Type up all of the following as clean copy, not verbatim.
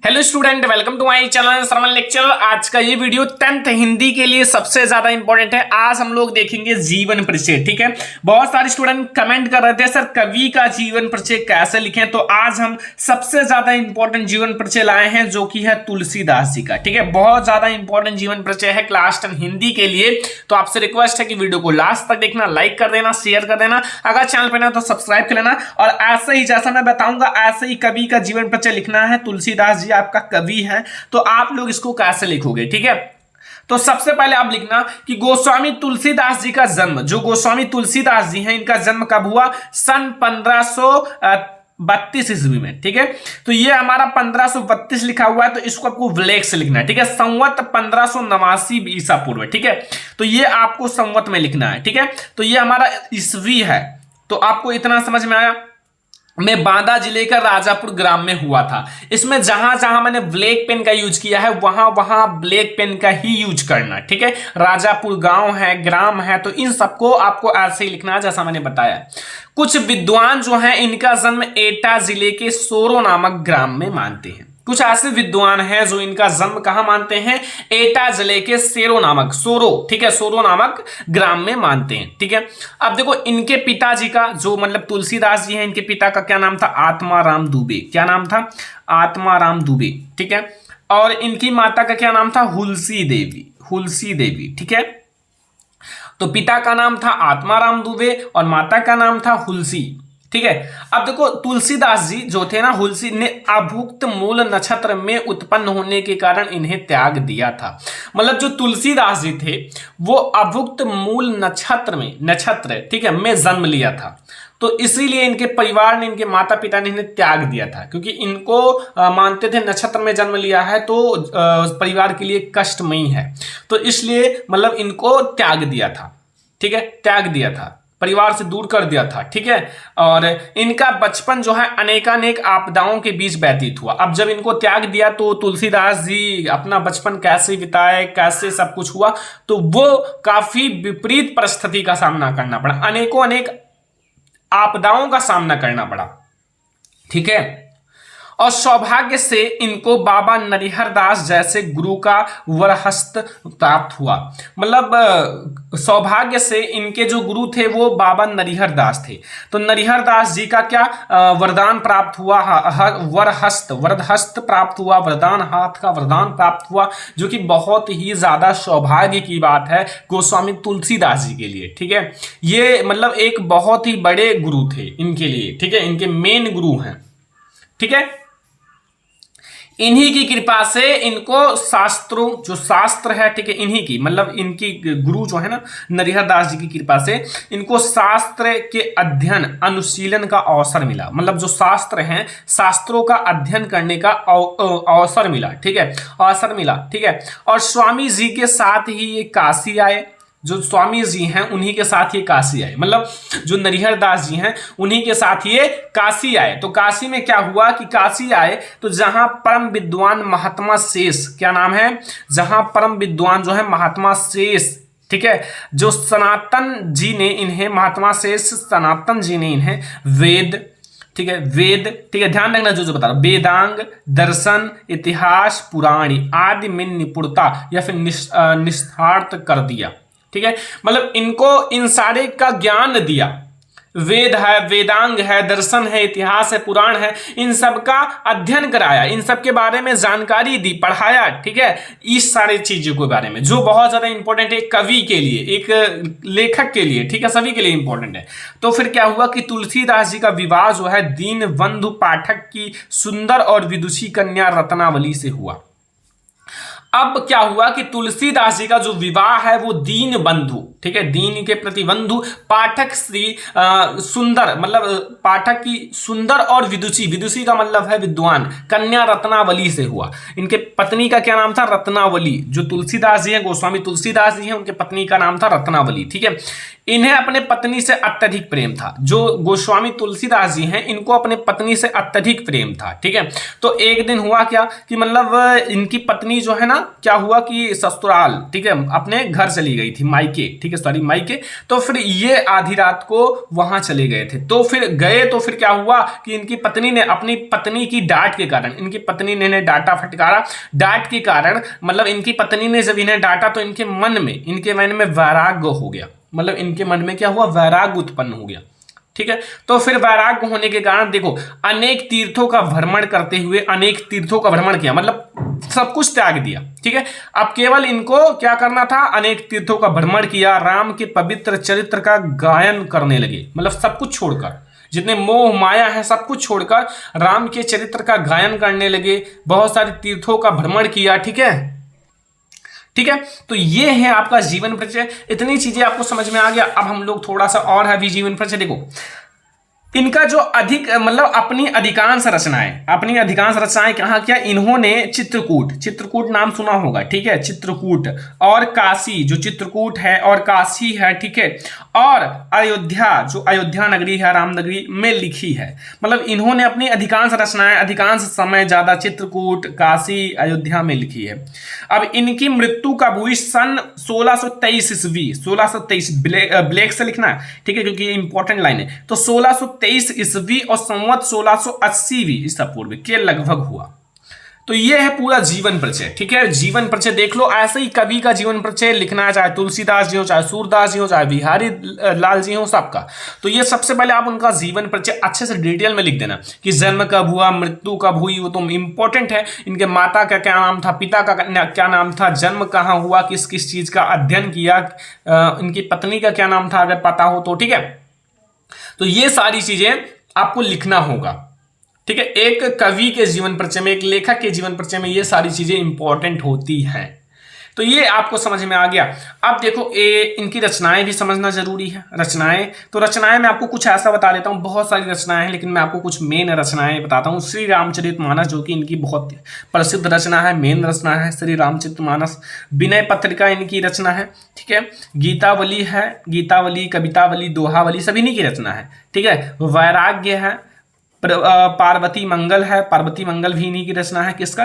Hello student, welcome to my channel Shravan lecture. आज का ये वीडियो 10th हिंदी के लिए सबसे ज्यादा इंपॉर्टेंट है। आज हम लोग देखेंगे जीवन परिचय। ठीक है, बहुत सारे स्टूडेंट कमेंट कर रहे थे सर कवि का जीवन परिचय कैसे लिखें, तो आज हम सबसे ज्यादा इंपॉर्टेंट जीवन परिचय लाए हैं जो कि है तुलसीदास जी का। ठीक है, बहुत ज्यादा इंपॉर्टेंट जीवन परिचय है क्लास 10 हिंदी के लिए। तो आपसे रिक्वेस्ट है कि वीडियो को लास्ट तक देखना, लाइक कर देना, शेयर कर देना, अगर चैनल पर ना तो सब्सक्राइब कर लेना। और ऐसे ही जैसा मैं बताऊंगा ऐसे ही कवि का जीवन परिचय लिखना है। तुलसीदास जी आपका कवि है, तो आप लोग इसको कैसे लिखोगे? ठीक है, तो सबसे पहले आप लिखना कि गोस्वामी तुलसीदास जी का जन्म, जो गोस्वामी तुलसीदास जी हैं इनका जन्म कब हुआ? सन 1532 ईस्वी में। ठीक है, तो ये हमारा 1532 लिखा हुआ है, तो इसको आपको विलेख से लिखना है। ठीक है, संवत 1589 ईसा पूर्व। ठीक है, तो ये आपको संवत में लिखना है। ठीक है, तो ये हमारा ईस्वी है, तो आपको इतना समझ में आया। में बांदा जिले का राजापुर ग्राम में हुआ था। इसमें जहां जहां मैंने ब्लैक पेन का यूज किया है वहां वहां ब्लैक पेन का ही यूज करना। ठीक है, राजापुर गांव है, ग्राम है, तो इन सबको आपको ऐसे ही लिखना है जैसा मैंने बताया। कुछ विद्वान जो हैं इनका जन्म एटा जिले के सोरो नामक ग्राम में मानते हैं। कुछ ऐसे विद्वान हैं जो इनका जन्म कहां मानते हैं? एटा जिले के सोरो नामक ग्राम में मानते हैं। ठीक है, अब देखो इनके पिताजी का जो मतलब तुलसीदास जी हैं, इनके पिता का क्या नाम था? आत्माराम दुबे। क्या नाम था? आत्माराम दुबे। ठीक है, और इनकी माता का क्या नाम था? हुलसी देवी। ठीक है, तो पिता का नाम था आत्माराम दुबे और माता का नाम था हुलसी। ठीक है, अब देखो तुलसीदास जी जो थे ना, हुलसी ने अभुक्त मूल नक्षत्र में उत्पन्न होने के कारण इन्हें त्याग दिया था। मतलब जो तुलसीदास जी थे वो अभुक्त मूल नक्षत्र ठीक है में जन्म लिया था, तो इसीलिए इनके परिवार ने, इनके माता पिता ने इन्हें त्याग दिया था, क्योंकि इनको मानते थे नक्षत्र में जन्म लिया है तो परिवार के लिए कष्टमयी है, तो इसलिए मतलब इनको त्याग दिया था। ठीक है, त्याग दिया था, परिवार से दूर कर दिया था। ठीक है, और इनका बचपन जो है अनेकानेक आपदाओं के बीच व्यतीत हुआ। अब जब इनको त्याग दिया तो तुलसीदास जी अपना बचपन कैसे बिताए, कैसे सब कुछ हुआ, तो वो काफी विपरीत परिस्थिति का सामना करना पड़ा, अनेक आपदाओं का सामना करना पड़ा। ठीक है, और सौभाग्य से इनको बाबा नरिहर दास जैसे गुरु का वरहस्त प्राप्त हुआ। मतलब सौभाग्य से इनके जो गुरु थे वो बाबा नरिहर दास थे, तो नरिहर दास जी का क्या वरदान प्राप्त हुआ? वरदहस्त प्राप्त हुआ, वरदान, हाथ का वरदान प्राप्त हुआ, जो कि बहुत ही ज्यादा सौभाग्य की बात है गोस्वामी तुलसीदास जी के लिए। ठीक है, ये मतलब एक बहुत ही बड़े गुरु थे इनके लिए। ठीक है, इनके मेन गुरु हैं। ठीक है, इन्हीं की कृपा से इनको शास्त्रों, जो शास्त्र है, ठीक है, इन्हीं की मतलब इनकी गुरु जो है ना नरिहर दास जी की कृपा से इनको शास्त्र के अध्ययन अनुशीलन का अवसर मिला। मतलब जो शास्त्र हैं, शास्त्रों का अध्ययन करने का अवसर मिला। ठीक है, अवसर मिला। ठीक है, और स्वामी जी के साथ ही ये काशी आए। जो स्वामी जी हैं उन्हीं के साथ ये काशी आए, मतलब जो नरिहर दास जी हैं उन्हीं के साथ ये काशी आए। तो काशी में क्या हुआ कि काशी आए तो जहां परम विद्वान महात्मा शेष, क्या नाम है? जहां परम विद्वान जो है महात्मा शेष, ठीक है, जो सनातन जी ने इन्हें, महात्मा शेष सनातन जी ने इन्हें वेद, ठीक है, वेद, ठीक है, ध्यान रखना जो बता रहा हूं, वेदांग, दर्शन, इतिहास, पुराण आदि में निपुणता या फिर निष्ठार्थ कर दिया। ठीक है, मतलब इनको इन सारे का ज्ञान दिया। वेद है, वेदांग है, दर्शन है, इतिहास है, पुराण है, इन सब का अध्ययन कराया, इन सब के बारे में जानकारी दी, पढ़ाया। ठीक है, इस सारे चीजों के बारे में जो बहुत ज्यादा इंपॉर्टेंट है कवि के लिए, एक लेखक के लिए। ठीक है, सभी के लिए इंपॉर्टेंट है। तो फिर क्या हुआ कि तुलसीदास जी का विवाह जो है दीनबंधु पाठक की सुंदर और विदुषी कन्या रत्नावली से हुआ। अब क्या हुआ कि तुलसीदास जी का जो विवाह है वो दीन बंधु, ठीक है, दीन के प्रति बंधु पाठक श्री सुंदर, मतलब पाठक की सुंदर और विदुषी का मतलब है विद्वान, कन्या रत्नावली से हुआ। इनके पत्नी का क्या नाम था? रत्नावली। जो तुलसीदास जी हैं, गोस्वामी तुलसीदास जी हैं, उनके पत्नी का नाम था रत्नावली। ठीक है, इन्हें अपने पत्नी से अत्यधिक प्रेम था। जो गोस्वामी तुलसीदास जी हैं इनको अपने पत्नी से अत्यधिक प्रेम था। ठीक है, तो एक दिन हुआ क्या कि मतलब इनकी पत्नी जो है ना, क्या हुआ कि ससुराल, ठीक है, अपने घर चली गई थी, मायके। ठीक है, के सॉरी मई के। तो फिर ये आधी रात को वहां चले गए थे। तो फिर गए तो फिर क्या हुआ कि इनकी पत्नी ने अपनी पत्नी की डांट के कारण, इनकी पत्नी ने इन्हें डांटा फटकारा। डांट के कारण मतलब इनकी पत्नी ने जब इन्हें डांटा तो इनके मन में वैराग्य हो गया। मतलब इनके मन में क्या हुआ, वैराग्य उत्पन्न हो गया। ठीक है, तो फिर वैराग्य होने के कारण देखो अनेक तीर्थों का भ्रमण करते हुए, अनेक तीर्थों का भ्रमण किया, मतलब सब कुछ त्याग दिया। ठीक है, अब केवल इनको क्या करना था, अनेक तीर्थों का भ्रमण किया, राम के पवित्र चरित्र का गायन करने लगे। मतलब सब कुछ छोड़कर, जितने मोह माया है सब कुछ छोड़कर राम के चरित्र का गायन करने लगे। बहुत सारे तीर्थों का भ्रमण किया। ठीक है, ठीक है, तो ये है आपका जीवन परिचय। इतनी चीजें आपको समझ में आ गया। अब हम लोग थोड़ा सा और है जीवन परिचय। देखो इनका जो अधिक मतलब अपनी अधिकांश रचनाएं कहाँ किया इन्होंने, चित्रकूट नाम सुना होगा। ठीक है, चित्रकूट और काशी, जो चित्रकूट है और काशी है। ठीक है, और अयोध्या, जो अयोध्या नगरी है, राम नगरी में लिखी है। मतलब इन्होंने अपनी अधिकांश रचनाएं, अधिकांश समय ज्यादा चित्रकूट, काशी, अयोध्या में लिखी है। अब इनकी मृत्यु कब हुई, सन 1623 ईस्वी, 1623 ब्लैक से लिखना है। ठीक है, क्योंकि ये इंपॉर्टेंट लाइन है। तो 1623 ईस्वी और संवत 1680 ईसा पूर्व के लगभग हुआ। तो ये है पूरा जीवन परिचय। ठीक है, जीवन परिचय देख लो। ऐसे ही कवि का जीवन परिचय लिखना है, चाहे तुलसीदास जी हो, चाहे सूरदास जी हो, चाहे बिहारी लाल जी हो, सबका। तो ये सबसे पहले आप उनका जीवन परिचय अच्छे से डिटेल में लिख देना कि जन्म कब हुआ, मृत्यु कब हुई, वो तो इंपॉर्टेंट है। इनके माता का क्या नाम था, पिता का क्या नाम था, जन्म कहाँ हुआ, किस किस चीज का अध्ययन किया, इनकी पत्नी का क्या नाम था अगर पता हो तो। ठीक है, तो ये सारी चीजें आपको लिखना होगा। ठीक है, एक कवि के जीवन परिचय में, एक लेखक के जीवन परिचय में ये सारी चीजें इंपॉर्टेंट होती हैं। तो ये आपको समझ में आ गया। अब देखो इनकी रचनाएं भी समझना जरूरी है। रचनाएं मैं आपको कुछ ऐसा बता देता हूँ, बहुत सारी रचनाएं हैं लेकिन मैं आपको कुछ मेन रचनाएं बताता हूँ। श्री रामचरितमानस जो कि इनकी बहुत प्रसिद्ध रचना है, मेन रचना है श्री रामचरितमानस। विनय पत्रिका इनकी रचना है। ठीक है, गीतावली है, गीतावली, कवितावली, दोहावली सभी इन्हीं की रचना है। ठीक है, वैराग्य है, पार्वती मंगल है, पार्वती मंगल भी इन्हीं की रचना है। किसका,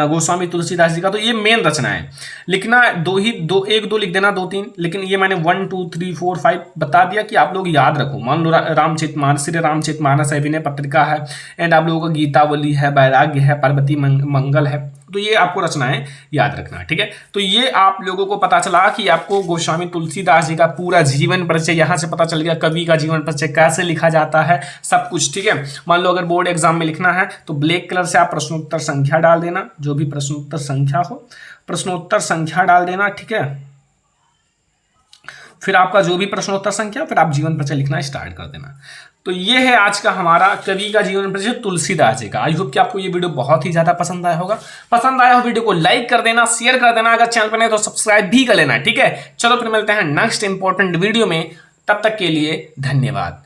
गोस्वामी तुलसीदास जी का। तो ये मेन रचना है। लिखना एक दो लिख देना, 2-3, लेकिन ये मैंने 1 2 3 4 5 बता दिया कि आप लोग याद रखो। मान लो रामचरितमानस, श्री रामचरितमानस है, विनय पत्रिका है, एंड आप लोगों का गीतावली है, वैराग्य है, पार्वती मंगल है। तो ये आपको रचनाएं याद रखना है। ठीक है, तो ये आप लोगों को पता चला कि आपको गोस्वामी तुलसीदास जी का पूरा जीवन परिचय यहां से पता चल गया, कवि का जीवन परिचय कैसे लिखा जाता है, सब कुछ। ठीक है, मान लो अगर बोर्ड एग्जाम में लिखना है तो ब्लैक कलर से आप प्रश्नोत्तर संख्या डाल देना, जो भी प्रश्नोत्तर संख्या हो, प्रश्नोत्तर संख्या डाल देना। ठीक है, फिर आपका जो भी प्रश्नोत्तर संख्या, फिर आप जीवन परिचय लिखना स्टार्ट कर देना। तो ये है आज का हमारा कवि का जीवन परिचय तुलसीदास जी का। आई होप कि आपको ये वीडियो बहुत ही ज्यादा पसंद आया होगा। पसंद आया हो वीडियो को लाइक कर देना, शेयर कर देना, अगर चैनल पर नहीं तो सब्सक्राइब भी कर लेना। ठीक है, चलो फिर मिलते हैं नेक्स्ट इंपॉर्टेंट वीडियो में, तब तक के लिए धन्यवाद।